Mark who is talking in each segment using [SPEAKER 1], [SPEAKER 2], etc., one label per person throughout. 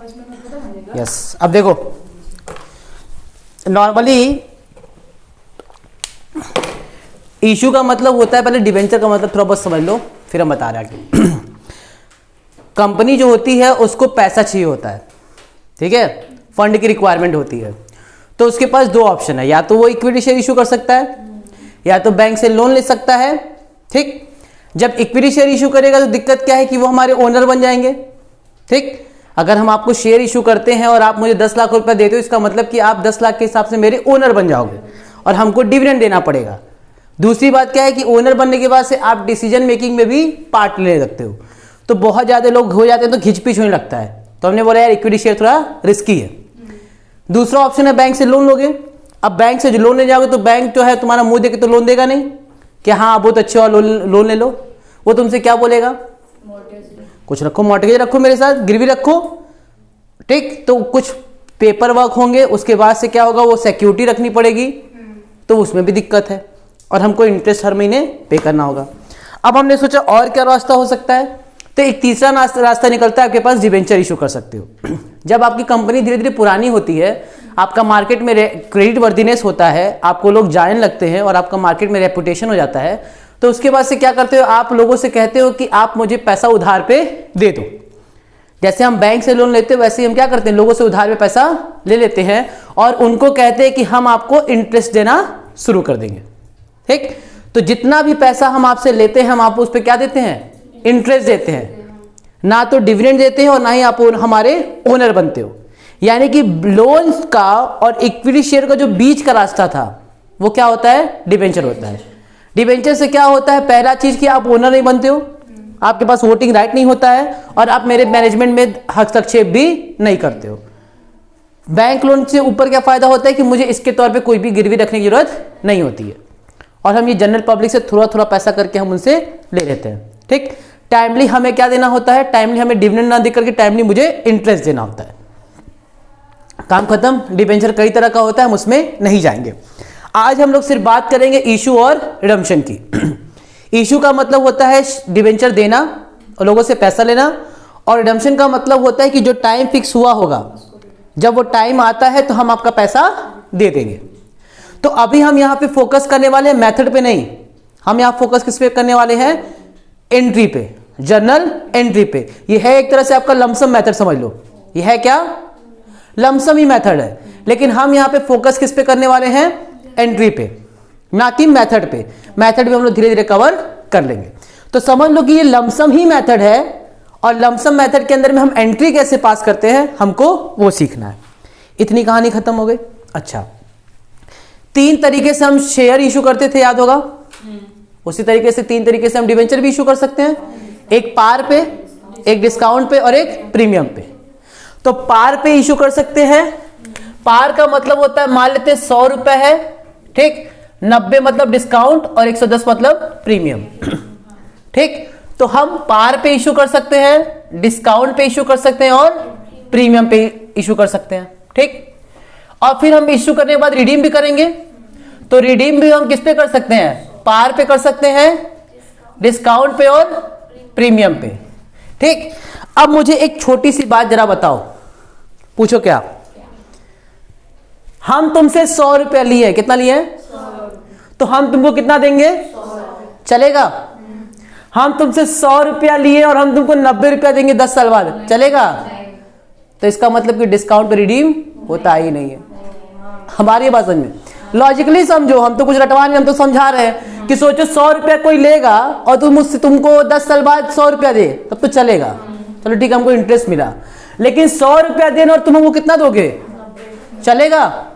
[SPEAKER 1] Yes. अब देखो normally issue का मतलब होता है, पहले डिवेंचर का मतलब थोड़ा बहुत समझ लो फिर हम बता रहे हैं आगे। कंपनी जो होती है उसको पैसा चाहिए होता है, ठीक है, फंड की रिक्वायरमेंट होती है, तो उसके पास दो ऑप्शन है, या तो वो इक्विटी शेयर इशू कर सकता है या तो बैंक से लोन ले सकता है। ठीक, जब इक्विटी शेयर इशू करेगा तो दिक्कत क्या है कि वो हमारे ओनर बन जाएंगे। ठीक, अगर हम आपको शेयर इशू करते हैं और आप मुझे 10 लाख रुपए देते हो, इसका मतलब कि आप 10 लाख के हिसाब से मेरे ओनर बन जाओगे और हमको डिविडेंड देना पड़ेगा। दूसरी बात क्या है कि ओनर बनने के बाद से आप डिसीजन मेकिंग में भी पार्ट ले सकते हो, तो बहुत ज्यादा लोग हो जाते हैं तो घिचपिच होने लगता है, तो हमने बोला यार इक्विटी शेयर थोड़ा रिस्की है। दूसरा ऑप्शन है बैंक से लोन लोगे। अब बैंक से जो लोन ले जाओगे तो बैंक जो है तुम्हारा मुंह देके तो लोन देगा नहीं कि हाँ बहुत अच्छे और लोन ले लो। वो तुमसे क्या बोलेगा, कुछ रखो, मॉर्टगेज रखो, मेरे साथ गिरवी रखो। ठीक, तो कुछ पेपर वर्क होंगे, उसके बाद से क्या होगा, वो सिक्योरिटी रखनी पड़ेगी, तो उसमें भी दिक्कत है और हमको इंटरेस्ट हर महीने पे करना होगा। अब हमने सोचा और क्या रास्ता हो सकता है, तो एक तीसरा रास्ता निकलता है आपके पास, डिबेंचर इशू कर सकते हो। जब आपकी कंपनी धीरे धीरे पुरानी होती है, आपका मार्केट में क्रेडिट वर्दीनेस होता है, आपको लोग जानने लगते हैं और आपका मार्केट में रेपुटेशन हो जाता है, तो उसके बाद से क्या करते हो, आप लोगों से कहते हो कि आप मुझे पैसा उधार पे दे दो। जैसे हम बैंक से लोन लेते हैं वैसे ही हम क्या करते हैं, लोगों से उधार पे पैसा ले लेते हैं और उनको कहते हैं कि हम आपको इंटरेस्ट देना शुरू कर देंगे। ठीक, तो जितना भी पैसा हम आपसे लेते हैं हम आपको उस पर क्या देते हैं, इंटरेस्ट देते हैं, ना तो डिविडेंड देते हैं और ना ही आप हमारे ओनर बनते हो। यानी कि लोन का और इक्विटी शेयर का जो बीच का रास्ता था वो क्या होता है, डिबेंचर होता है। डिबेंचर से क्या होता है, पहला चीज कि आप ओनर नहीं बनते हो, आपके पास वोटिंग राइट नहीं होता है और आप मेरे मैनेजमेंट में हस्तक्षेप भी नहीं करते हो। बैंक लोन से ऊपर क्या फायदा होता है कि मुझे इसके तौर पे कोई भी गिरवी रखने की जरूरत नहीं होती है और हम ये जनरल पब्लिक से थोड़ा थोड़ा पैसा करके हम उनसे ले लेते हैं। ठीक, टाइमली हमें क्या देना होता है, टाइमली हमें डिविडेंड ना देकर के टाइमली मुझे इंटरेस्ट देना होता है। काम खत्म। डिबेंचर कई तरह का होता है, हम उसमें नहीं जाएंगे। आज हम लोग सिर्फ बात करेंगे इशू और रिडम्पशन की। इशू का मतलब होता है डिबेंचर देना और लोगों से पैसा लेना, और रिडम्पशन का मतलब होता है कि जो टाइम फिक्स हुआ होगा, जब वो टाइम आता है तो हम आपका पैसा दे देंगे। तो अभी हम यहाँ पे फोकस करने वाले हैं मेथड पे नहीं, हम यहाँ फोकस किस पे करने वाले हैं, एंट्री पे, जर्नल एंट्री पे। ये है एक तरह से आपका लमसम मेथड, समझ लो ये है क्या, लमसम ही मेथड है, लेकिन हम यहाँ पे फोकस किस पे करने वाले हैं, एंट्री पे, ना कि मेथड पे। मेथड भी हम लोग धीरे धीरे कवर कर लेंगे। तो समझ लो कि ये लमसम ही मेथड है और लमसम मेथड के अंदर में हम एंट्री कैसे पास करते हैं हमको वो सीखना है। इतनी कहानी खत्म हो गई। अच्छा, 3 तरीके से हम शेयर इशू करते थे, याद होगा, उसी तरीके से 3 तरीके से हम डिवेंचर भी इशू कर सकते हैं, एक पार पे, एक डिस्काउंट पे और एक प्रीमियम पे। तो पार पे इशू कर सकते हैं। पार का मतलब होता है, मान लेते हैं 100 रुपए है, ठीक, 90 मतलब डिस्काउंट और 110 मतलब प्रीमियम। ठीक, तो हम पार पे इशू कर सकते हैं, डिस्काउंट पे इशू कर सकते हैं और प्रीमियम पे इशू कर सकते हैं। ठीक, और फिर हम इशू करने के बाद रिडीम भी करेंगे। तो रिडीम भी हम किस पे कर सकते हैं, पार पे कर सकते हैं, डिस्काउंट पे और प्रीमियम पे। ठीक, अब मुझे एक छोटी सी बात जरा बताओ, पूछो क्या, हम तुमसे 100 रुपया लिए, कितना लिए, तो हम तुमको कितना देंगे, चलेगा। हम तुमसे 100 रुपया लिए और हम तुमको 90 रुपया देंगे 10 साल बाद, चलेगा। तो इसका मतलब कि डिस्काउंट पे रिडीम होता ही नहीं है। हमारी बात समझ में, लॉजिकली समझो, हम तो कुछ रटवा नहीं, हम तो समझा रहे हैं कि सोचो 100 रुपया कोई लेगा और तुम उससे तुमको 10 साल बाद 100 रुपया दे, तब तो चलेगा, चलो ठीक है, हमको इंटरेस्ट मिला। लेकिन 100 रुपया देना और तुम हमको कितना दोगे, चलेगा।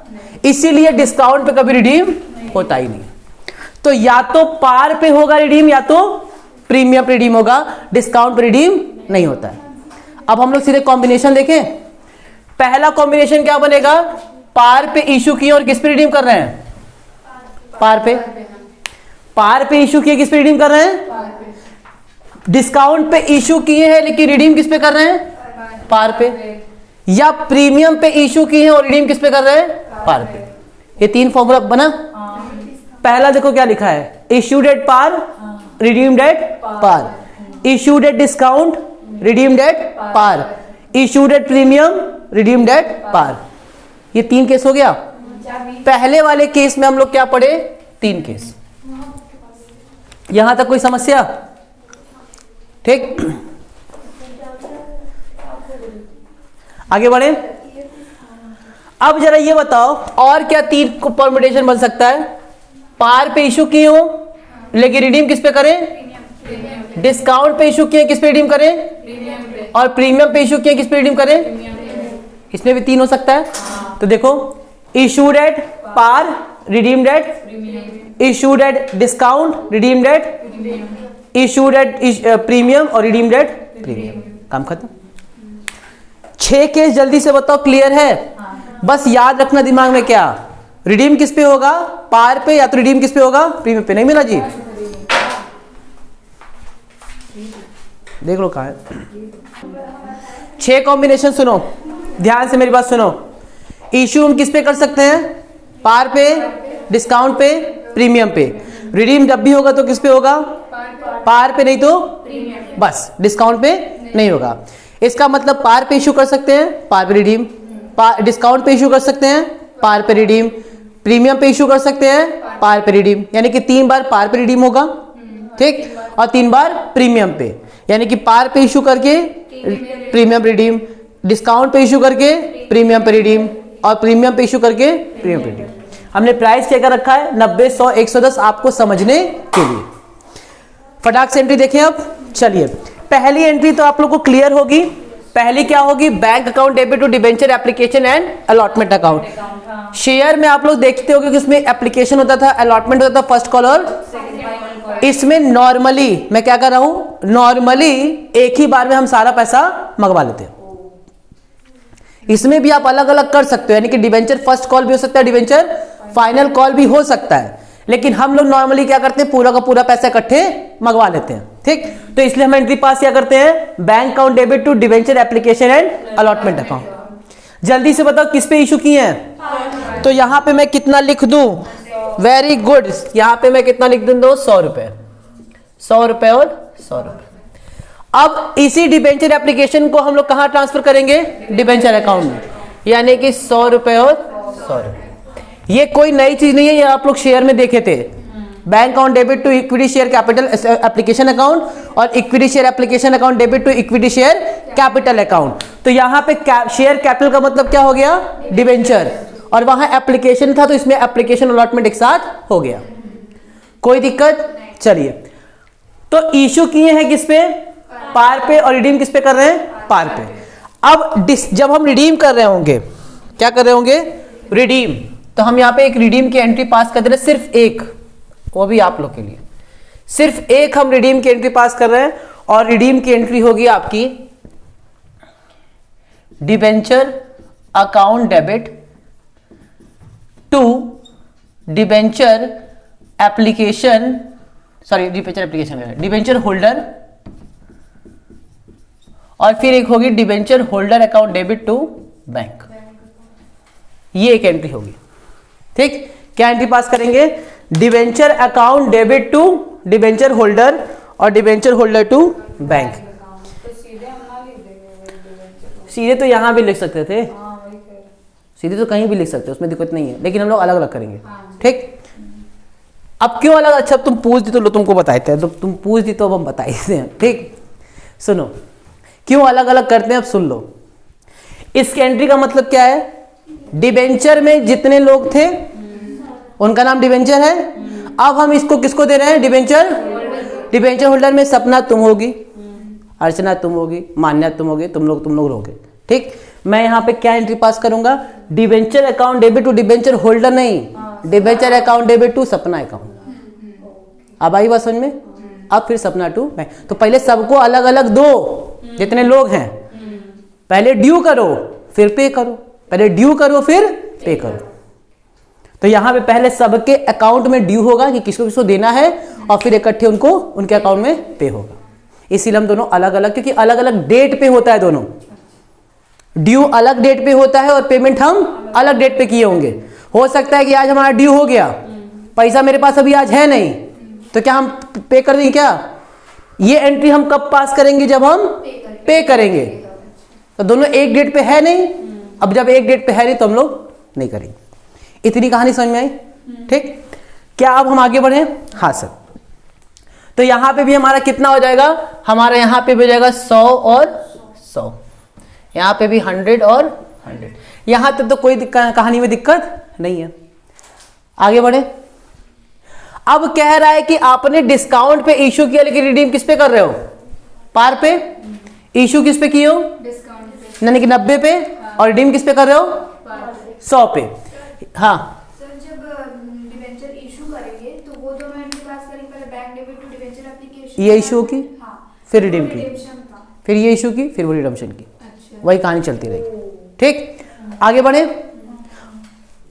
[SPEAKER 1] इसीलिए डिस्काउंट पे कभी रिडीम होता ही नहीं। तो या तो पार पे होगा रिडीम या तो प्रीमियम पे रिडीम होगा, डिस्काउंट पे रिडीम नहीं होता है। अब हम लोग सीधे कॉम्बिनेशन देखें। पहला कॉम्बिनेशन क्या बनेगा, पार पे इशू किए और किस पे रिडीम कर रहे हैं, पार पे। पार पे इशू किए, किस पे रिडीम कर रहे हैं, डिस्काउंट पे इशू किए हैं लेकिन रिडीम किस पे कर रहे हैं, पार पे। या प्रीमियम पे इशू किए हैं और रिडीम किस पे कर रहे हैं, पार पे। ये 3 फॉर्मूला बना। पहला देखो क्या लिखा है, issued at par, redeemed at par, issued at discount, redeemed at par, issued at premium, redeemed at par. ये 3 केस हो गया। पहले वाले केस में हम लोग क्या पढ़े? 3 केस। यहां तक कोई समस्या? ठीक, आगे बढ़े। अब जरा ये बताओ और क्या 3 परम्यूटेशन बन सकता है? पार पे इशू किए हो लेकिन रिडीम किस पे करें? डिस्काउंट पे इशू किए, किस पे रिडीम करें? और प्रीमियम पे इशू किए, किस पे रिडीम करें? इसमें भी 3 हो सकता है। तो देखो, issued at par, redeemed at, issued at discount, redeemed at, issued at premium और रिडीम्ड एट प्रीमियम। काम खत्म। 6 केस जल्दी से बताओ, क्लियर है? बस याद रखना दिमाग में क्या, रिडीम किस पे होगा? पार पे, या तो रिडीम किस पे होगा? प्रीमियम पे। नहीं मिला जी? देख लो कहाँ है। 6 कॉम्बिनेशन सुनो, ध्यान से मेरी बात सुनो। इशू हम किस पे कर सकते हैं? पार पे, डिस्काउंट पे, प्रीमियम पे। रिडीम जब भी होगा तो किस पे होगा? पार पे, नहीं तो बस डिस्काउंट पे नहीं होगा। इसका मतलब पार पे इशू कर सकते हैं, पार पे रिडीम, डिस्काउंट पे इशू कर सकते हैं, पार पे रिडीम, प्रीमियम पे इशू कर सकते हैं, पार पे रिडीम। यानी कि 3 बार पार पे रिडीम होगा, ठीक, और 3 बार प्रीमियम पे। यानी कि पार पे इशू करके प्रीमियम रिडीम, डिस्काउंट पे इशू करके प्रीमियम पे रिडीम, और प्रीमियम पे इशू करके प्रीमियम पे रिडीम। हमने प्राइस क्या कर रखा है? 90, 100, 110 आपको समझने के लिए। फटाक से एंट्री देखें अब। चलिए, पहली एंट्री तो आप लोग को क्लियर होगी। पहली क्या होगी? Bank account debit to debenture application and allotment account. Share में आप लोग देखते होंगे कि उसमें एप्लीकेशन होता था, अलॉटमेंट होता था, फर्स्ट कॉल और इसमें नॉर्मली मैं क्या कर रहा हूं? नॉर्मली एक ही बार में हम सारा पैसा मंगवा लेते हैं। इसमें भी आप अलग अलग कर सकते हो, यानी कि डिबेंचर फर्स्ट कॉल भी हो सकता है, डिबेंचर फाइनल कॉल भी हो सकता है। लेकिन हम लोग नॉर्मली क्या करते हैं? पूरा का पूरा पैसा इकट्ठे मंगवा लेते हैं, ठीक। तो इसलिए हम एंट्री पास क्या करते हैं? Bank account debit to debenture application and allotment account. जल्दी से बताओ किस पे इशू किए हैं? तो यहां पे मैं कितना लिख दूं? वेरी गुड, यहां पे मैं कितना लिख दूं? 100 रुपए, 100 रुपए और 100 रुपए। अब इसी डिबेंचर एप्लीकेशन को हम लोग कहां ट्रांसफर करेंगे? डिबेंचर अकाउंट में, यानी कि 100 रुपए और 100 रुपए। ये कोई नई चीज नहीं है, ये आप लोग शेयर में देखे थे। Bank account debit to equity share capital application account और equity share application account debit to equity share capital account. तो यहां पे शेयर कैपिटल का मतलब क्या हो गया? डिबेंचर, और वहां एप्लीकेशन था तो इसमें एप्लीकेशन अलॉटमेंट एक साथ हो गया। कोई दिक्कत? चलिए, तो इशू किए हैं किस पे? पार पे, और रिडीम किस पे कर रहे हैं? पार पे। अब जब हम रिडीम कर रहे होंगे, क्या कर रहे होंगे? रिडीम, तो हम यहां पे एक रिडीम की एंट्री पास कर दे रहे हैं, सिर्फ एक, वो भी आप लोग के लिए सिर्फ एक हम रिडीम की एंट्री पास कर रहे हैं। और रिडीम की एंट्री होगी आपकी debenture account debit to debenture application, sorry debenture application, debenture holder, और फिर एक होगी debenture holder account debit to bank. ये एक एंट्री होगी, ठीक। क्या एंट्री पास करेंगे? Debenture account debit to debenture holder और डिबेंचर होल्डर टू बैंक। सीधे तो यहां भी लिख सकते थे, सीधे तो कहीं भी लिख सकते, उसमें दिक्कत नहीं है, लेकिन हम लोग अलग अलग करेंगे, ठीक। अब क्यों अलग? अच्छा तुम पूछ दी तो लो तुमको बताते हैं, तो तुम पूछ दी तो अब हम बता देते हैं, ठीक। सुनो क्यों अलग अलग करते हैं, अब सुन लो। इस एंट्री का मतलब क्या है? डिबेंचर में जितने लोग थे उनका नाम डिबेंचर है। अब हम इसको किसको दे रहे हैं? डिबेंचर, डिबेंचर होल्डर में सपना तुम होगी, अर्चना तुम होगी, मान्या तुम होगे, तुम लोग रहोगे, ठीक। मैं यहाँ पे क्या एंट्री पास करूंगा? Debenture account debit to debenture holder, नहीं, debenture account debit to Sapna account. अब आई बात समझ में? अब फिर सपना टू बैंक। तो पहले सबको अलग अलग दो, जितने लोग हैं, पहले ड्यू करो फिर पे करो, पहले ड्यू करो फिर पे करो। तो यहां पे पहले सबके अकाउंट में ड्यू होगा कि किसको किसको देना है, और फिर इकट्ठे उनको उनके अकाउंट में पे होगा। इसीलिए हम दोनों अलग अलग, क्योंकि अलग अलग डेट पे होता है, दोनों ड्यू अलग डेट पे होता है और पेमेंट हम अलग डेट पे किए होंगे। हो सकता है कि आज हमारा ड्यू हो गया, पैसा मेरे पास अभी आज है नहीं, तो क्या हम पे कर देंगे? क्या ये एंट्री हम कब पास करेंगे? जब हम पे करेंगे। तो दोनों एक डेट पे है नहीं। अब जब एक डेट पे है नहीं तो हम लोग नहीं करेंगे। इतनी कहानी समझ में आई? ठीक, क्या अब हम आगे बढ़े? हाँ सर। तो यहां पे भी हमारा कितना हो जाएगा? हमारा यहां पे भी हो जाएगा 100 और 100, यहां पे भी 100 और 100। यहां तक तो कोई कहानी में दिक्कत नहीं है। आगे बढ़े। अब कह रहा है कि आपने डिस्काउंट पे इशू किया, लेकिन रिडीम किस पे कर रहे हो? पार पे। इशू किस पे किए हो?
[SPEAKER 2] डिस्काउंट पे,
[SPEAKER 1] यानी कि 90 पे। और रिडीम किस पे कर रहे हो? 100 पे। हाँ
[SPEAKER 2] सर जब डिबेंचर इशू करेंगे तो वो दोनों एंट्री पास करेंगे, पहले bank debit to debenture application,
[SPEAKER 1] ये इशू की,
[SPEAKER 2] हाँ,
[SPEAKER 1] फिर रिडीम की,
[SPEAKER 2] रिडेम्पशन का।
[SPEAKER 1] फिर ये इशू की, फिर वो रिडम्पशन की।
[SPEAKER 2] अच्छा,
[SPEAKER 1] वही कहानी चलती रहेगी। ठीक, आगे बढ़े।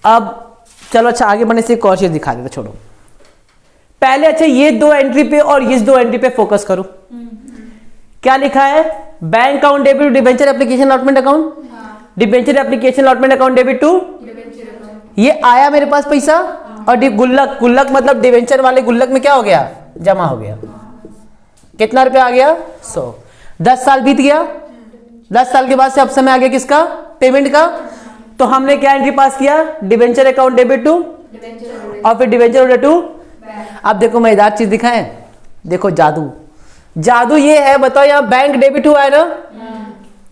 [SPEAKER 1] अब चलो अच्छा, आगे बढ़ने से एक और चीज दिखा देते, छोड़ो पहले। अच्छा, ये दो एंट्री पे और इस दो एंट्री पे फोकस करो। क्या लिखा है? Bank account debit to debenture application allotment account, debenture application allotment account debit to.
[SPEAKER 2] Debenture account,
[SPEAKER 1] ये आया मेरे पास पैसा, और गुल्लक, गुल्लक मतलब डिबेंचर वाले गुल्लक में क्या हो गया? जमा हो गया। कितना रुपया आ गया? 100। 10 साल बीत गया। 10 साल के बाद से अब समय आ गया किसका? पेमेंट का। तो हमने क्या एंट्री पास किया? Debenture account debit to,
[SPEAKER 2] debenture
[SPEAKER 1] और फिर डिबेंचर ऑर्डर टू।
[SPEAKER 2] बैंक,
[SPEAKER 1] अब देखो मजेदार चीज दिखाएं, देखो जादू। जादू ये है, बताओ यहाँ बैंक डेबिट हुआ है ना?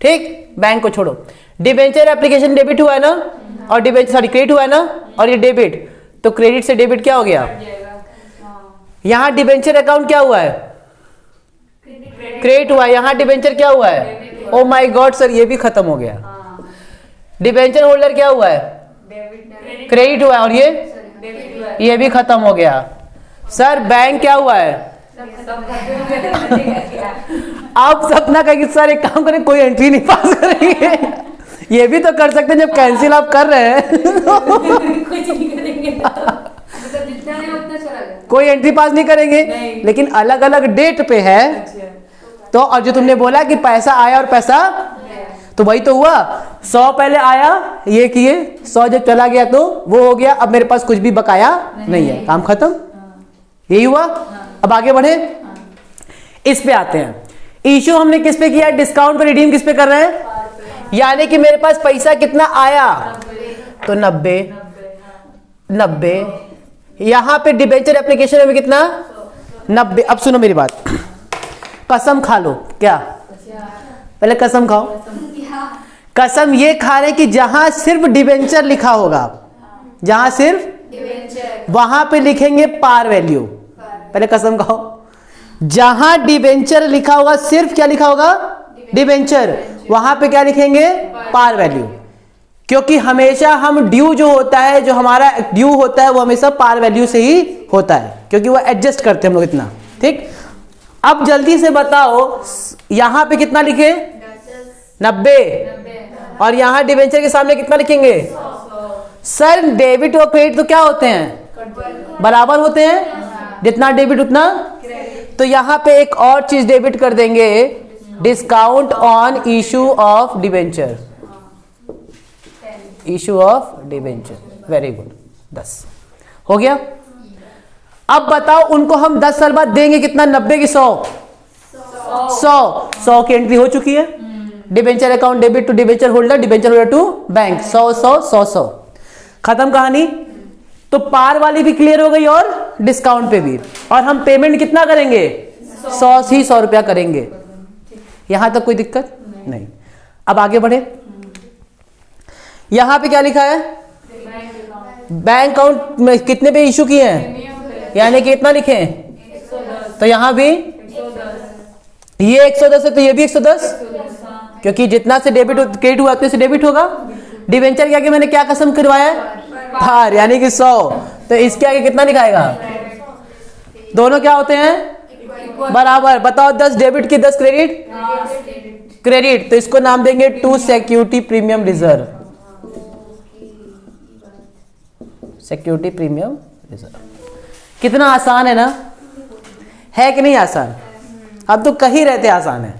[SPEAKER 1] ठीक, बैंक को छोड़ो, डिबेंचर एप्लीकेशन डेबिट हुआ है ना, और डिबेंचर सॉरी क्रेडिट हुआ है ना, और ये डेबिट, तो क्रेडिट से डेबिट क्या हो गया? यहाँ डिबेंचर अकाउंट क्या हुआ है? क्रेडिट हुआ है। यहाँ डिबेंचर क्या हुआ है? ओ माय गॉड सर, ये भी खत्म हो गया। डिबेंचर होल्डर क्या हुआ है? क्रेडिट हुआ है, और ये भी खत्म हो गया। सर बैंक क्या हुआ है? आप सपना का कि सर एक काम करें, कोई एंट्री नहीं पास करेंगे। ये भी तो कर सकते हैं, जब कैंसिल आप कर रहे हैं
[SPEAKER 2] कुछ नहीं करेंगे, मतलब जितना है उतना चला जाए,
[SPEAKER 1] कोई एंट्री पास नहीं करेंगे। लेकिन अलग अलग डेट पे है। तो और जो तुमने बोला कि पैसा आया और पैसा, तो वही तो हुआ। 100 पहले आया, ये किए, 100 जब चला गया तो वो हो गया। अब मेरे पास कुछ भी बकाया नहीं है, काम खत्म। यही हुआ। अब आगे बढ़े, इस पे आते हैं। इशू हमने किस पे किया? डिस्काउंट पे। रिडीम किस पे कर रहे हैं? यानी कि मेरे पास पैसा कितना आया? तो 90। यहां पे डिबेंचर एप्लीकेशन में कितना? 90। अब सुनो मेरी बात, कसम खा लो। क्या? पहले कसम खाओ। कसम ये खा रहे कि जहां सिर्फ डिबेंचर लिखा होगा, जहां सिर्फ
[SPEAKER 2] डिबेंचर,
[SPEAKER 1] वहां पे लिखेंगे पार वैल्यू। पहले कसम खाओ, जहां डिबेंचर लिखा होगा, सिर्फ क्या लिखा होगा? डिबेंचर, वहां पे क्या लिखेंगे? Par value. क्योंकि हमेशा हम ड्यू जो होता है, जो हमारा ड्यू होता है, वो हमेशा पार वैल्यू से ही होता है, क्योंकि वो एडजस्ट करते हैं हम लोग इतना। ठीक, अब जल्दी से बताओ, यहां पे कितना लिखे? 90। और यहां डिबेंचर के सामने कितना लिखेंगे? सर डेबिट और क्रेडिट तो क्या होते हैं? बराबर होते हैं, जितना डेबिट उतना। तो यहां पे एक और चीज डेबिट कर देंगे, discount on issue of debenture. Issue of debenture, very good. 10 हो गया। अब बताओ उनको हम 10 साल बाद देंगे कितना? 90 की 100। 100 की एंट्री हो चुकी है। Debenture account debit to debenture holder, debenture holder to bank. 100 खत्म कहानी। तो पार वाली भी क्लियर हो गई और डिस्काउंट पे भी। और हम पेमेंट कितना करेंगे? 100 रुपया करेंगे। यहां तक कोई दिक्कत नहीं। अब आगे बढ़े, यहां पे क्या लिखा है? बैंक अकाउंट में कितने पे इशू किए हैं, यानी कि कितना लिखे? तो यहां भी ये 110 है, तो ये भी 110, क्योंकि जितना से डेबिट क्रेडिट हुआ उतने से डेबिट होगा। डिवेंचर के आगे मैंने क्या कसम करवाया? पार, यानी कि 100। तो इसके आगे कितना लिखाएगा? दोनों क्या होते हैं? बराबर। बताओ 10 डेबिट की 10 क्रेडिट। क्रेडिट, तो इसको नाम देंगे to security premium reserve. Security premium reserve. कितना आसान है ना, है कि नहीं आसान? अब तो कहीं रहते आसान है।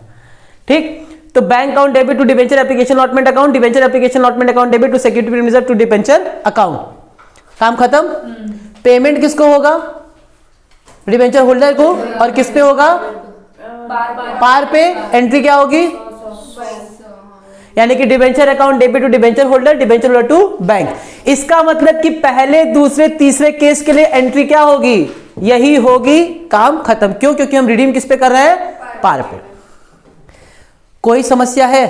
[SPEAKER 1] ठीक, तो bank account debit to debenture application allotment account, debenture application allotment account debit to security premium reserve to debenture account. काम खत्म। पेमेंट किसको होगा? डिबेंचर होल्डर को। और किस पे होगा? पार पे। एंट्री क्या होगी? यानी कि debenture account debit to debenture holder, debenture holder to bank. इसका मतलब कि पहले दूसरे तीसरे केस के लिए एंट्री क्या होगी, यही होगी, काम खत्म। क्यों? क्योंकि हम रिडीम किस पे कर रहे हैं, पार पे। कोई समस्या है?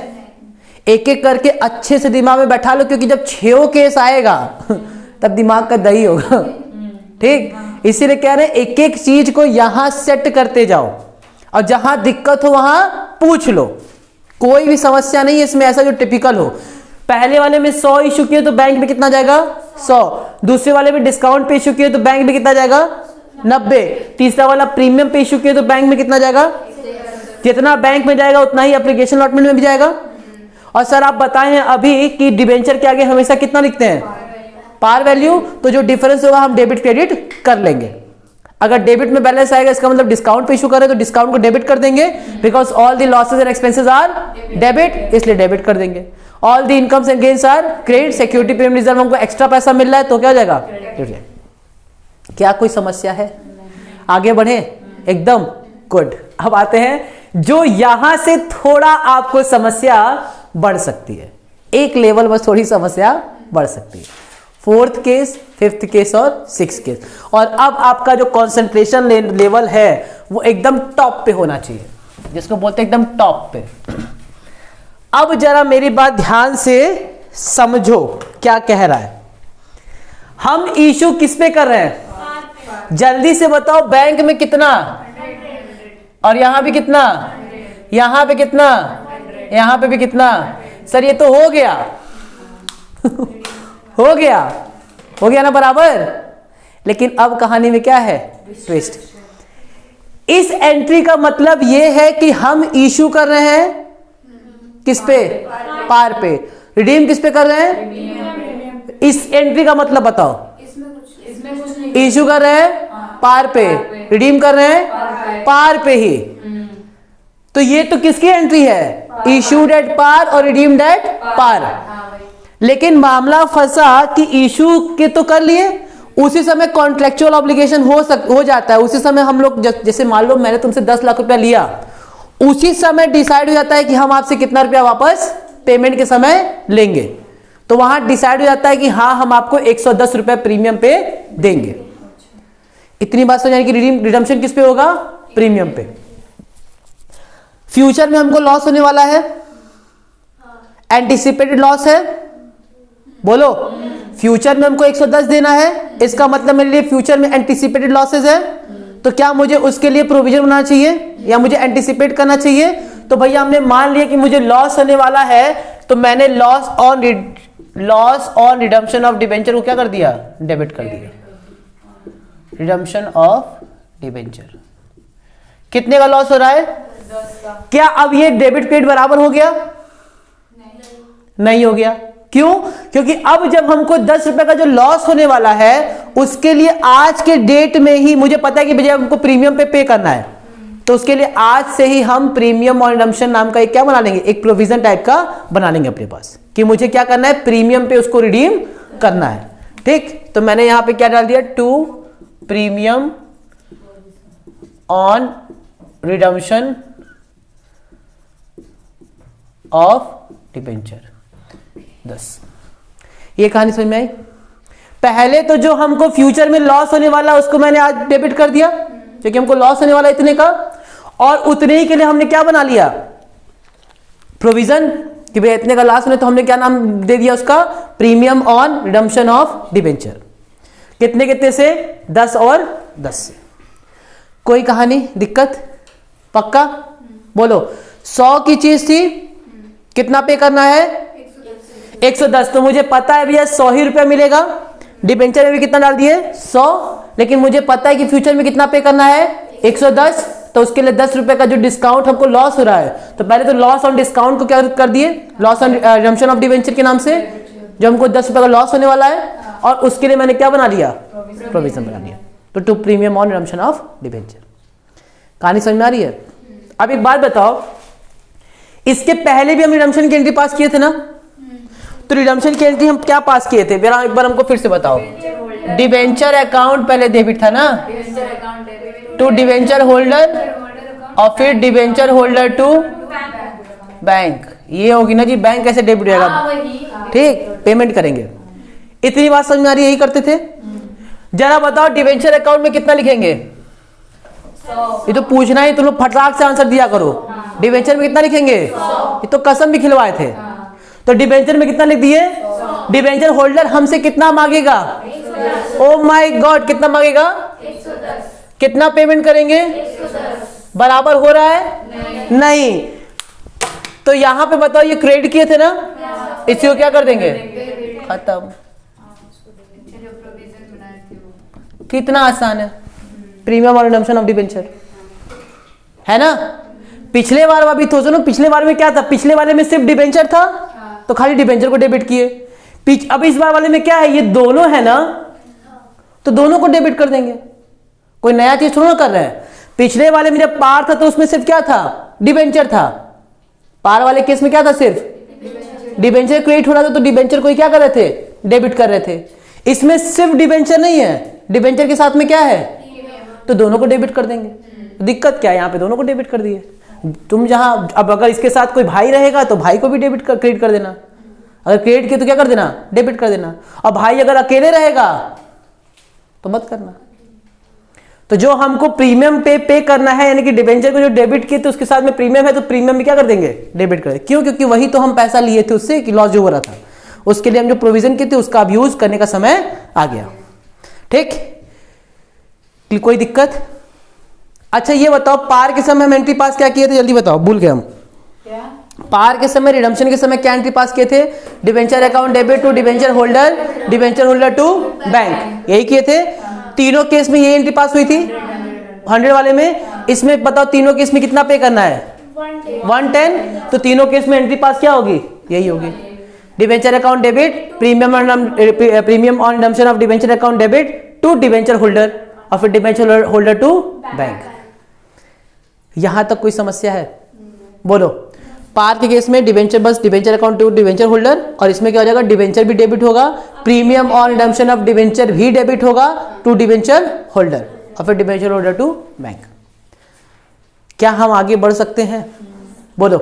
[SPEAKER 1] एक एक करके अच्छे से दिमाग में बैठा लो, क्योंकि जब 6 केस आएगा तब दिमाग का दही होगा। ठीक, इसीलिए कह रहे हैं एक एक चीज को यहां सेट करते जाओ और जहां दिक्कत हो वहां पूछ लो। कोई भी समस्या नहीं है इसमें ऐसा जो टिपिकल हो। पहले वाले में 100 इशू किए तो बैंक में कितना जाएगा, 100। दूसरे वाले में डिस्काउंट पे इशू किए तो बैंक में कितना जाएगा, 90। तीसरा वाला प्रीमियम पे इशू किए तो बैंक में कितना जाएगा, जितना बैंक में जाएगा उतना ही एप्लीकेशन अलॉटमेंट में भी जाएगा। और सर आप बताए हैं अभी कि डिबेंचर के आगे हमेशा कितना लिखते हैं, पार वैल्यू। तो जो डिफरेंस होगा हम डेबिट क्रेडिट कर लेंगे। अगर डेबिट में बैलेंस आएगा इसका मतलब डिस्काउंट पे इशू करें तो डिस्काउंट को डेबिट कर देंगे, because all the losses and expenses are debit, इसलिए डेबिट कर देंगे। All the incomes and gains are credit, security premium reserve हमको एक्स्ट्रा पैसा मिल रहा है तो क्या हो जाएगा, क्या कोई समस्या है? आगे बढ़े, एकदम गुड। अब आते हैं जो यहां से थोड़ा आपको समस्या बढ़ सकती है, एक लेवल बस थोड़ी समस्या बढ़ सकती है। 4th केस, 5th केस और 6th केस। और अब आपका जो कंसंट्रेशन लेवल है वो एकदम टॉप पे होना चाहिए, जिसको बोलते हैं एकदम टॉप पे। अब जरा मेरी बात ध्यान से समझो क्या कह रहा है। हम इशू किस पे कर रहे हैं, जल्दी से बताओ। बैंक में कितना, और यहां भी कितना, यहां पे कितना, यहां पे भी कितना। सर ये तो हो गया हो गया ना बराबर। लेकिन अब कहानी में क्या है, ट्विस्ट। इस एंट्री का मतलब यह है कि हम इशू कर रहे हैं किस पे, पार पे। रिडीम किस पे कर रहे हैं, इस एंट्री का मतलब बताओ। इशू कर रहे हैं पार पे, रिडीम कर रहे हैं पार पे ही। तो ये तो किसकी एंट्री है, इशूड एट पार और रिडीम्ड एट पार। लेकिन मामला फंसा कि इशू के तो कर लिए, उसी समय कॉन्ट्रेक्चुअल ऑब्लिगेशन हो जाता है। उसी समय हम लोग जैसे मान लो मैंने तुमसे 10 लाख रुपया लिया, उसी समय डिसाइड हो जाता है कि हम आपसे कितना रुपया वापस पेमेंट के समय लेंगे। तो वहां डिसाइड हो जाता है कि हाँ हम आपको 110 रुपया प्रीमियम पे देंगे। इतनी बात समझ, कि रिडम्पशन किस पे होगा, प्रीमियम पे। फ्यूचर में हमको लॉस होने वाला है, एंटिसिपेटेड लॉस है, बोलो। फ्यूचर में हमको 110 देना है, इसका मतलब मेरे लिए फ्यूचर में एंटिसिपेटेड लॉसेस है। तो क्या मुझे उसके लिए प्रोविजन बनाना चाहिए या मुझे एंटिसिपेट करना चाहिए? तो भैया हमने मान लिया कि मुझे लॉस होने वाला है, तो मैंने loss on redemption of debenture को क्या कर दिया, डेबिट कर दिया। रिडम्पशन ऑफ डिबेंचर कितने का लॉस हो रहा है,
[SPEAKER 2] 10 का।
[SPEAKER 1] क्या अब ये डेबिट क्रेडिट बराबर हो गया, नहीं हो गया। क्यों? क्योंकि अब जब हमको 10 रुपए का जो लॉस होने वाला है उसके लिए आज के डेट में ही मुझे पता है कि भैया हमको प्रीमियम पे करना है, तो उसके लिए आज से ही हम प्रीमियम ऑन रिडम्पशन नाम का एक क्या बना लेंगे, एक प्रोविजन टाइप का बना लेंगे अपने पास, कि मुझे क्या करना है, प्रीमियम पे उसको रिडीम करना है। ठीक, तो मैंने यहां पे क्या डाल दिया, to premium on redemption of debenture 10। ये कहानी समझ में आई। पहले तो जो हमको फ्यूचर में लॉस होने वाला उसको मैंने आज डेबिट कर दिया, क्योंकि हमको लॉस होने वाला इतने का, और उतने ही के लिए हमने क्या बना लिया, प्रोविजन, कि भाई इतने का लॉस होने, तो हमने क्या नाम दे दिया उसका, premium on redemption of debenture. कितने कितने से, 10 और 10 से। कोई कहानी दिक्कत, पक्का बोलो। 100 की चीज थी, कितना पे करना है, 110। तो मुझे पता है भैया 100 ही रुपया मिलेगा, डिबेंचर में भी कितना डाल दिए 100, लेकिन मुझे पता है कि फ्यूचर में कितना पे करना है 110। तो उसके लिए 10 रुपए का जो डिस्काउंट हमको लॉस हो रहा है, तो पहले तो लॉस ऑन डिस्काउंट को क्या कर दिए, loss on redemption of debenture के नाम से, जो हमको 10 रुपए का लॉस होने वाला है, और उसके लिए मैंने क्या बना लिया, प्रोविजन बना लिया। तो to premium on redemption of debenture. कहानी समझ में आ रही है। अब एक बात बताओ, इसके पहले भी हम रिडम्पशन की एंट्री पास किए थे ना, तो रिडम्पशन की एंट्री हम क्या पास किए थे, एक बार हमको फिर से बताओ। डिबेंचर अकाउंट पहले डेबिट था ना, टू डिबेंचर होल्डर, और फिर डिबेंचर होल्डर टू बैंक, ये होगी ना जी, बैंक कैसे डेबिट हो
[SPEAKER 2] हाँ,
[SPEAKER 1] जाएगा,
[SPEAKER 2] वही, हाँ।
[SPEAKER 1] ठीक, पेमेंट करेंगे। इतनी बात समझ में आ रही है, यही करते थे। जरा बताओ डिबेंचर अकाउंट में कितना लिखेंगे, ये तो पूछना ही, तुम लोग फटाक से आंसर दिया करो। डिबेंचर में कितना लिखेंगे, ये तो कसम भी खिलवाए थे। तो डिबेंचर में कितना लिख दिए, डिबेंचर होल्डर हमसे कितना मांगेगा, ओ माय गॉड, कितना मांगेगा,
[SPEAKER 2] 110।
[SPEAKER 1] कितना पेमेंट करेंगे,
[SPEAKER 2] 110।
[SPEAKER 1] बराबर हो रहा है, नहीं। तो यहां पे बताओ ये क्रेडिट किए थे ना, इसी को क्या कर देंगे, खत्म। कितना आसान है, प्रीमियम और रिडम्पशन ऑफ डिबेंचर, है ना। पिछले बार अभी सोचो ना, पिछले बार में क्या था, पिछले वाले में सिर्फ डिबेंचर था, तो खाली डिबेंचर को डेबिट किए। अब इस बार वाले में क्या है, ये दोनों है ना, तो दोनों को डेबिट कर देंगे। कोई नया चीज थोड़ा कर रहे हैं। पिछले वाले में जब पार था तो उसमें सिर्फ क्या था, डिबेंचर था। पार वाले केस में क्या था, सिर्फ डिबेंचर क्रेडिट हो रहा था, तो डिबेंचर को क्या कर रहे थे, डेबिट कर रहे थे। इसमें सिर्फ डिबेंचर नहीं है, डिबेंचर के साथ में क्या है, तो दोनों को डेबिट कर देंगे। दिक्कत क्या है, यहाँ पे दोनों को डेबिट कर दिए। तुम जहां, अब अगर इसके साथ कोई भाई रहेगा तो भाई को भी क्रेडिट कर देना, अगर क्रेडिट किया तो क्या कर देना, डेबिट कर देना। और भाई अगर अकेले रहेगा तो मत करना। तो जो हमको प्रीमियम पे करना है, यानी कि डिबेंचर को जो डेबिट किए तो उसके साथ में प्रीमियम है, तो प्रीमियम में क्या कर देंगे, डेबिट कर देंगे। क्यों, क्योंकि वही तो हम पैसा लिए थे उससे कि लॉस जो हो रहा था, उसके लिए हम जो प्रोविजन किए थे उसका अब यूज करने का समय आ गया। ठीक, कोई दिक्कत। अच्छा ये बताओ, पार के समय हम एंट्री पास क्या किए थे, जल्दी बताओ, भूल गए हम। पार के समय, रिडम्पशन के समय क्या एंट्री पास किए थे, debenture account debit to debenture holder, debenture holder to bank, यही किए थे। तीनों केस में ये एंट्री पास हुई थी 100 वाले में। इसमें बताओ तीनों केस में कितना पे करना है, 110। तो तीनों केस में एंट्री पास क्या होगी, यही होगी। Debenture account debit, premium on redemption of debenture account debit to debenture holder, और फिर डिबेंचर होल्डर टू बैंक। यहां तक कोई समस्या है, बोलो। पार के केस में डिबेंचर, बस debenture account to debenture holder, और इसमें क्या हो जाएगा, डिबेंचर भी डेबिट होगा, premium on redemption of debenture भी डेबिट होगा टू डिबेंचर होल्डर, और फिर डिबेंचर होल्डर टू बैंक। क्या हम आगे बढ़ सकते हैं, बोलो,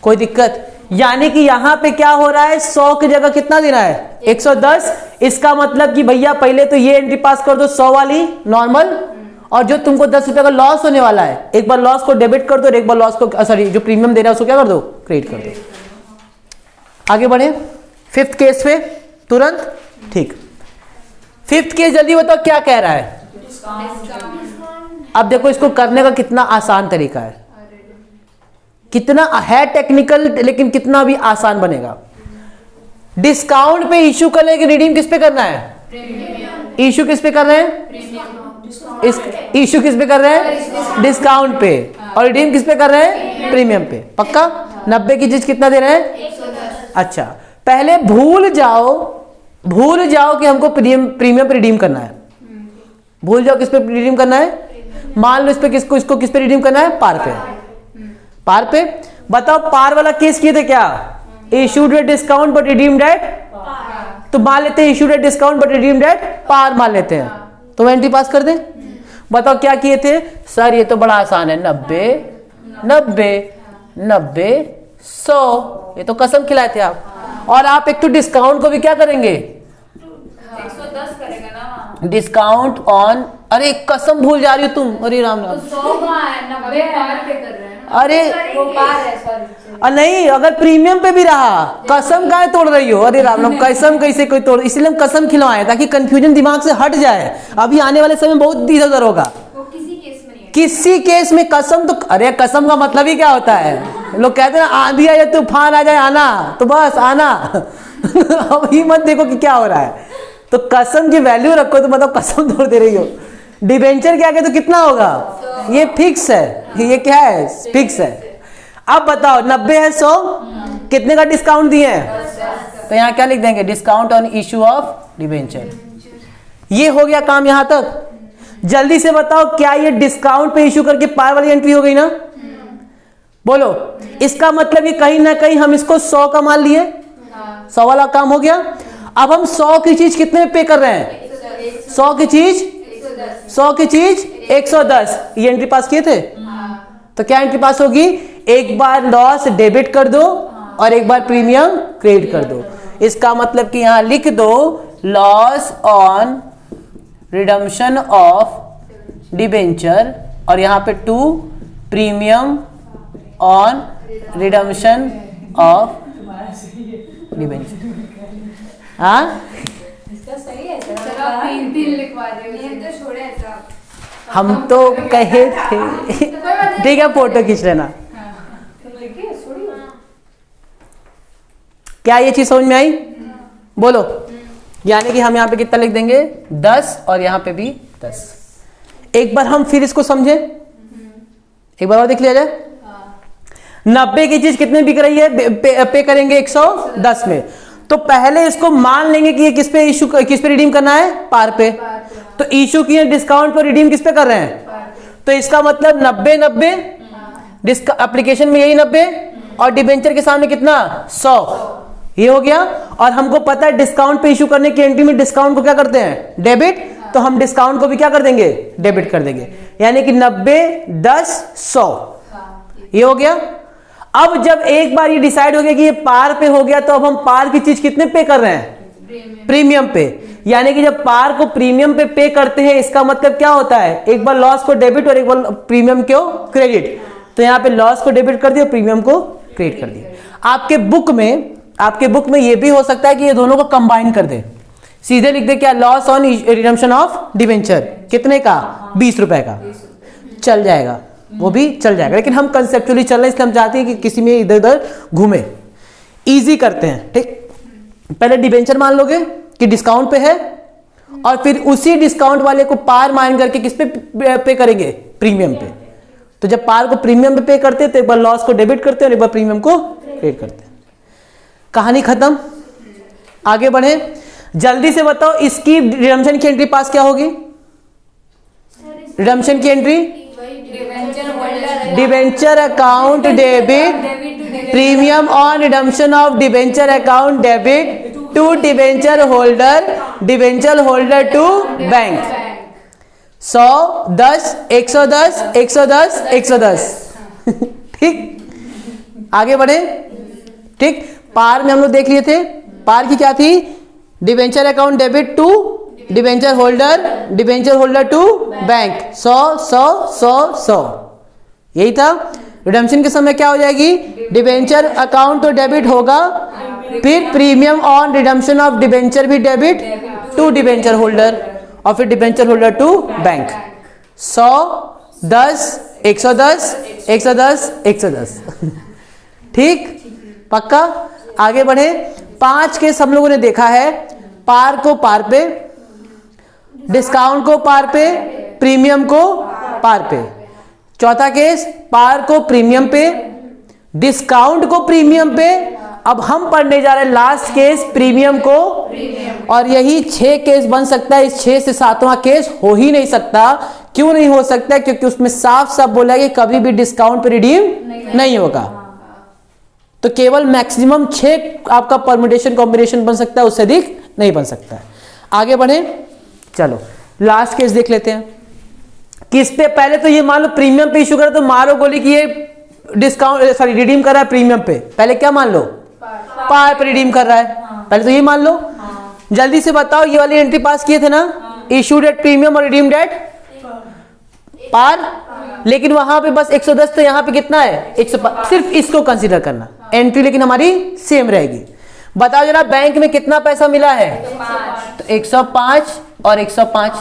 [SPEAKER 1] कोई दिक्कत। यानी कि यहां पे क्या हो रहा है, 100 की जगह कितना देना है, 110। इसका मतलब कि भैया पहले तो ये एंट्री पास कर दो 100 वाली नॉर्मल, और जो तुमको 10 रुपए का लॉस होने वाला है, एक बार लॉस को डेबिट कर दो, और एक बार लॉस को, सॉरी, जो प्रीमियम दे रहा है उसको क्या कर दो, क्रेडिट कर दो। आगे बढ़े 5th केस पे तुरंत। ठीक, 5th केस जल्दी बताओ क्या कह रहा है। अब देखो इसको करने का कितना आसान तरीका है, कितना है टेक्निकल, लेकिन कितना भी आसान बनेगा। डिस्काउंट पे इश्यू करने की रिडीम किस पे करना है, इश्यू किस पे कर रहे हैं, इस इश्यू किस पे कर रहे हैं, डिस्काउंट पे, और रिडीम किस पे कर रहे हैं, प्रीमियम पे। पक्का 90 की चीज कितना दे रहे हैं,
[SPEAKER 2] 110।
[SPEAKER 1] अच्छा पहले भूल जाओ कि हमको प्रीमियम पे रिडीम करना है। भूल जाओ किस पे रिडीम करना है, मान लो इस पे इसको किस पे रिडीम करना है, पार पे। पार पे बताओ, पार वाला केस किए थे क्या, issued at discount but redeemed at, तो मान लेते हैं issued at discount but redeemed at par मान लेते हैं, तो एंट्री पास कर दें। बताओ क्या किए थे, सर ये तो बड़ा आसान है, 90 90 90 100, ये तो कसम खिलाए थे आप। और आप एक तो डिस्काउंट को भी क्या करेंगे,
[SPEAKER 2] 110 करेगा ना,
[SPEAKER 1] डिस्काउंट ऑन, अरे कसम भूल जा रही हो तुम, अरे राम राम,
[SPEAKER 2] 100 है, 90 पार पे कर रहे हैं ना,
[SPEAKER 1] अरे
[SPEAKER 2] वो पार है, सॉरी।
[SPEAKER 1] नहीं, अगर प्रीमियम पे भी रहा, कसम काहे तोड़ रही हो, अरे राम राम, कसम कैसे कोई तोड़, इसलिए हम कसम खिलवाए ताकि कंफ्यूजन दिमाग से हट जाए। अभी आने वाले समय बहुत इधर उधर होगा,
[SPEAKER 2] वो किसी केस में नहीं है,
[SPEAKER 1] किसी केस में कसम तो, अरे कसम का मतलब ही क्या होता है, लोग कहते हैं ना आंधी आ जाए तूफान आ जाए आना, तो बस आना अब ही मत देखो कि क्या हो रहा है, तो कसम की वैल्यू रखो, तो मतलब कसम तोड़ दे रही हो। डिबेंचर क्या कहते तो कितना होगा, ये फिक्स है, ये क्या है, फिक्स है। अब बताओ 90 है 100, कितने का डिस्काउंट दिए हैं, तो यहाँ क्या लिख देंगे, discount on issue of debenture. ये हो गया काम यहां तक। जल्दी से बताओ क्या ये डिस्काउंट पे इश्यू करके पार वाली एंट्री हो गई ना, बोलो। इसका मतलब ये कहीं ना कहीं हम इसको 100 का मान लिए, 100 वाला काम हो गया। अब हम 100 की चीज कितने में पे कर रहे हैं, 100 की चीज 100 की चीज 110, ये एंट्री पास किए थे, तो क्या एंट्री पास होगी, एक बार लॉस डेबिट कर दो और एक बार प्रीमियम क्रेडिट कर दो। इसका मतलब कि यहां लिख दो loss on redemption of debenture और यहां पे 2 premium on redemption of debenture. हाँ
[SPEAKER 3] इसका सही है सर।
[SPEAKER 2] चलो आप 3 लिखवा दे, छोड़े ऐसा।
[SPEAKER 1] हम तो कहे थे। ठीक है, फोटो खींच लेना। क्या ये चीज समझ में आई? बोलो। यानी कि हम यहाँ पे कितना लिख देंगे 10 और यहाँ पे भी 10। एक बार हम फिर इसको समझे, एक बार और देख लिया जाए। 90 की चीज कितने बिक रही है, पे करेंगे 110 में। तो पहले इसको मान लेंगे कि ये किस पे रिडीम करना है, पार पे। तो इशू किए डिस्काउंट पर, रिडीम किस पे कर रहे हैं? तो इसका मतलब 90 एप्लीकेशन में यही 90 और डिबेंचर के सामने कितना 100, ये हो गया। और हमको पता है डिस्काउंट पे इशू करने की एंट्री में डिस्काउंट को क्या करते हैं, डेबिट। तो हम डिस्काउंट को भी क्या कर देंगे, डेबिट कर देंगे। यानी कि 90 10 100, ये हो गया। अब जब एक बार ये डिसाइड हो गया कि ये पार पे हो गया, तो अब हम पार की चीज कितने पे कर रहे हैं, प्रीमियम पे। यानी कि जब पार को प्रीमियम पे करते हैं, इसका मतलब क्या होता है, एक बार लॉस को डेबिट और एक बार प्रीमियम को क्रेडिट। तो यहाँ पे लॉस को डेबिट कर दिया, प्रीमियम को क्रेडिट कर दिया। आपके बुक में ये भी हो सकता है कि ये दोनों को कंबाइन कर दे, सीधे लिख दे क्या, loss on redemption of debenture कितने का, 20 रुपए का, चल जाएगा, वो भी चल जाएगा। लेकिन हम कंसेप्चुअली चल रहे हैं, इसलिए हम चाहते हैं कि किसी में इधर उधर घूमे, इजी करते हैं। ठीक, पहले डिबेंचर मान लोगे कि डिस्काउंट पे है, और फिर उसी डिस्काउंट वाले को पार मान करके किस पे करेंगे, प्रीमियम पे। तो जब पार को प्रीमियम पे करते हैं तो एक बार लॉस को डेबिट करते हैं और एक बार प्रीमियम को क्रेडिट करते हैं। कहानी खत्म, आगे बढ़े। जल्दी से बताओ इसकी रिडम्पशन की एंट्री पास क्या होगी, रिडम्पशन की entry, debenture account debit, premium on redemption of debenture account debit to debenture holder to bank. 100 10 110 110 110। ठीक, आगे बढ़े। ठीक, पार में हम लोग देख लिए थे, पार की क्या थी, debenture account debit to debenture holder to bank. 100 100 100 100, यही था। रिडम्पशन के समय क्या हो जाएगी, डिबेंचर अकाउंट तो डेबिट होगा, फिर premium on redemption of debenture भी डेबिट टू डिबेंचर होल्डर, और फिर डिबेंचर होल्डर टू बैंक। 100 10 110 110 110। ठीक, पक्का, आगे बढ़े। 5 केस हम लोगों ने देखा है, पार को पार पे, डिस्काउंट को पार पे, प्रीमियम को पार पे। चौथा केस, पार को प्रीमियम पे, डिस्काउंट को प्रीमियम पे। अब हम पढ़ने जा रहे हैं लास्ट केस, प्रीमियम को, और यही 6 केस बन सकता है। इस 6 से 7वां केस हो ही नहीं सकता। क्यों नहीं हो सकता, क्योंकि उसमें साफ साफ बोला है कि कभी भी डिस्काउंट पे रिडीम नहीं होगा। तो केवल मैक्सिमम 6 आपका परम्यूटेशन कॉम्बिनेशन बन सकता है, उससे अधिक नहीं बन सकता है। आगे बढ़े, चलो लास्ट केस देख लेते हैं। किस पे, पहले तो ये मान लो प्रीमियम पे इशू करा, तो मारो गोली कि ये रिडीम कर रहा है प्रीमियम पे। पहले क्या मान लो, पार पे रिडीम कर रहा है, पहले तो ये मान लो। जल्दी से बताओ, ये वाली एंट्री पास किए थे ना, इशूड एट प्रीमियम और रिडीम्ड एट पार। लेकिन वहां पे बस 110, तो यहाँ पे कितना है 105। सिर्फ इसको कंसीडर करना, एंट्री लेकिन हमारी सेम रहेगी। बताओ जरा, बैंक में कितना पैसा मिला है, तो 105 और 105।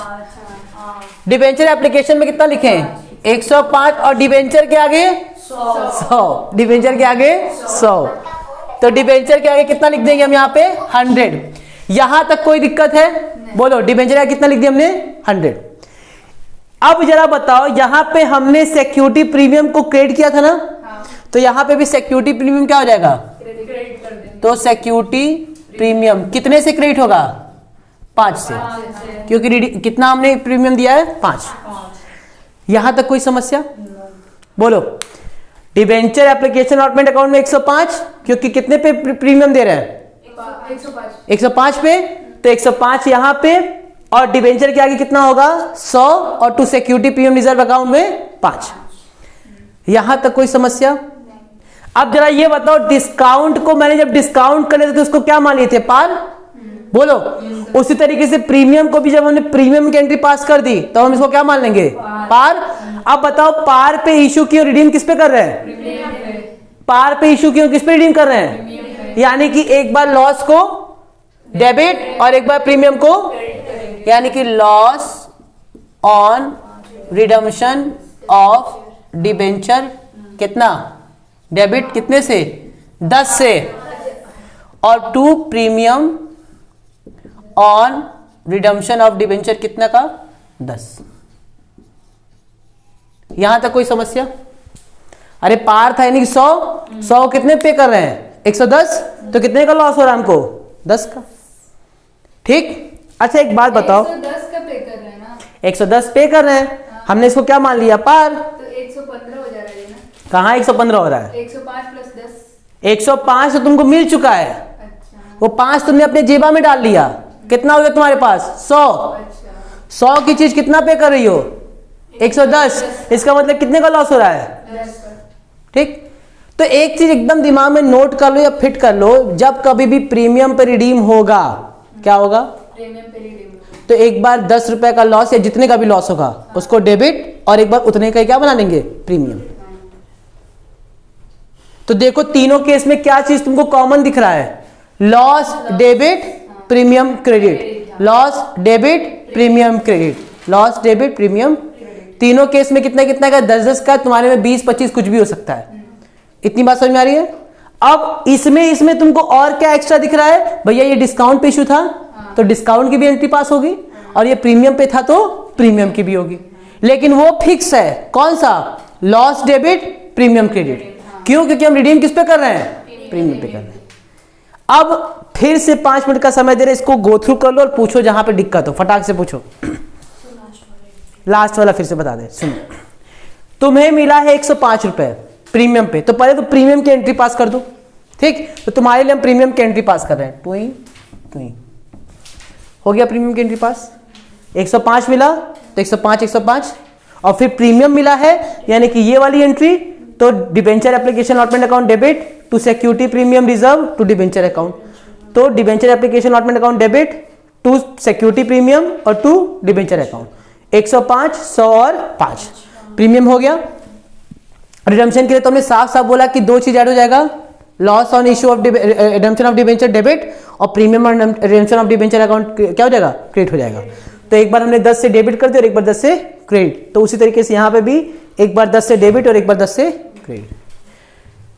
[SPEAKER 1] डिबेंचर एप्लीकेशन में कितना लिखे हैं, 105, और डिबेंचर के आगे 100, डिबेंचर के आगे 100। तो डिबेंचर के आगे कितना लिख देंगे हम यहाँ पे 100। यहां तक कोई दिक्कत है, बोलो। डिबेंचर आगे कितना लिख दिया हमने 100। अब जरा बताओ, यहां पे हमने सिक्योरिटी प्रीमियम को क्रेडिट किया था ना, तो यहां पे भी सिक्योरिटी प्रीमियम क्या हो जाएगा, तो सिक्योरिटी प्रीमियम कितने से क्रेडिट होगा, 5 से, क्योंकि कितना हमने प्रीमियम दिया है 5। यहां तक कोई समस्या, बोलो। डिबेंचर एप्लीकेशन अलॉटमेंट अकाउंट में 105, क्योंकि कितने पे प्रीमियम दे रहे हैं 105 पे, तो 105 यहां पे, और डिबेंचर के आगे कितना होगा 100, और to security premium reserve account में 5। यहां तक कोई समस्या, अब जरा ये बताओ, डिस्काउंट को मैंने जब डिस्काउंट कर लेते तो उसको क्या मान लिए थे, पार? बोलो। उसी तरीके से प्रीमियम को भी जब हमने प्रीमियम की एंट्री पास कर दी तो हम इसको क्या मान लेंगे, पार। अब बताओ, पार पे इशू की और रिडीम किस पे कर रहे हैं? पार पे इशू की और किस पे रिडीम कर रहे हैं? यानी कि एक बार लॉस को डेबिट और एक बार प्रीमियम को, यानी कि loss on redemption of debenture कितना, डेबिट कितने से, 10 से, और to premium on redemption of debenture कितना का, 10। यहां तक कोई समस्या? अरे पार था यानी कि 100 कितने पे कर रहे हैं, 110, तो कितने का लॉस हो रहा है हमको, 10 का। ठीक। अच्छा एक बात बताओ,
[SPEAKER 2] 110 का पे कर रहे हैं ना,
[SPEAKER 1] 110 पे कर रहे हैं, हमने इसको क्या मान लिया, पार।
[SPEAKER 2] तो 115 हो जा रहा है ना।
[SPEAKER 1] कहाँ 115 हो रहा है?
[SPEAKER 2] 105 प्लस 10।
[SPEAKER 1] 105 तो तुमको मिल चुका है,
[SPEAKER 2] अच्छा
[SPEAKER 1] वो 5 तुमने अपने जेबा में डाल लिया, कितना हो गया तुम्हारे पास, 100।
[SPEAKER 2] अच्छा
[SPEAKER 1] 100 की चीज कितना पे कर रही हो, 110। इसका मतलब कितने का लॉस हो रहा है,
[SPEAKER 2] 10 का।
[SPEAKER 1] ठीक। तो एक चीज एकदम दिमाग में नोट कर लो या फिट कर लो, जब कभी भी प्रीमियम पे रिडीम होगा, क्या होगा,
[SPEAKER 2] प्रीमियम पे रिडीम।
[SPEAKER 1] तो एक बार 10 रुपए का लॉस या जितने का भी लॉस होगा उसको डेबिट, और एक बार उतने का क्या बना लेंगे, प्रीमियम। तो देखो तीनों केस में क्या चीज तुमको कॉमन दिख रहा है, loss debit premium credit, loss debit premium credit, loss debit premium. तीनों केस में कितना कितना का, 10-10 का, तुम्हारे में 20-25 कुछ भी हो सकता है। इतनी बात समझ में आ रही है? अब इसमें तुमको और क्या एक्स्ट्रा दिख रहा है, भैया ये डिस्काउंट पे इशू था तो डिस्काउंट की भी एंट्री पास होगी, और ये प्रीमियम पे था तो प्रीमियम की भी होगी, लेकिन वो फिक्स है, कौन सा, लॉस डेबिट प्रीमियम क्रेडिट। क्यों? क्योंकि हम रिडीम किस पे कर रहे हैं, प्रीमियम पे कर रहे हैं। अब फिर से 5 मिनट का समय दे रहे, इसको गो थ्रू कर लो और पूछो जहां पे दिक्कत हो, फटाक से पूछो। लास्ट वाला फिर से बता दे, सुनो। तुम्हें मिला है 105 रुपए प्रीमियम पे, तो पहले तो प्रीमियम की एंट्री पास कर दो, ठीक। तो तुम्हारे लिए हम प्रीमियम की एंट्री पास कर रहे हैं, टू हो गया प्रीमियम की एंट्री पास। 105 मिला तो 105, और फिर प्रीमियम मिला है यानी कि ये वाली एंट्री, तो debenture application allotment account debit to security premium reserve to debenture account, तो debenture application allotment account debit to security premium और टू डिबेंचर अकाउंट। 105, 100 और 5 प्रीमियम हो गया। रिडम्पशन के लिए तो हमने साफ साफ बोला कि दो चीज ऐड हो जाएगा, loss on issue of redemption of debenture debit, और प्रीमियम और रिडम्पशन ऑफ डिबेंचर अकाउंट क्या हो जाएगा, क्रेडिट हो जाएगा। तो एक बार हमने 10 से डेबिट कर दिया और एक बार 10 से क्रेडिट, तो उसी तरीके से यहां पे भी एक बार 10 से डेबिट और एक बार 10 से क्रेडिट।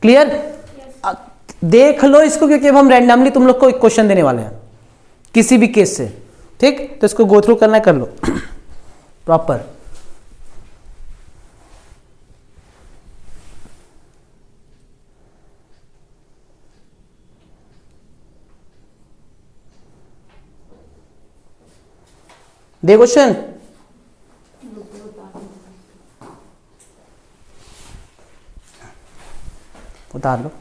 [SPEAKER 1] क्लियर? देख लो इसको, क्योंकि अब हम रैंडमली तुम लोग को एक क्वेश्चन देने वाले हैं किसी भी केस से, ठीक। तो इसको गो थ्रू करना, कर लो प्रॉपर। दे क्वेश्चन, उतार लो।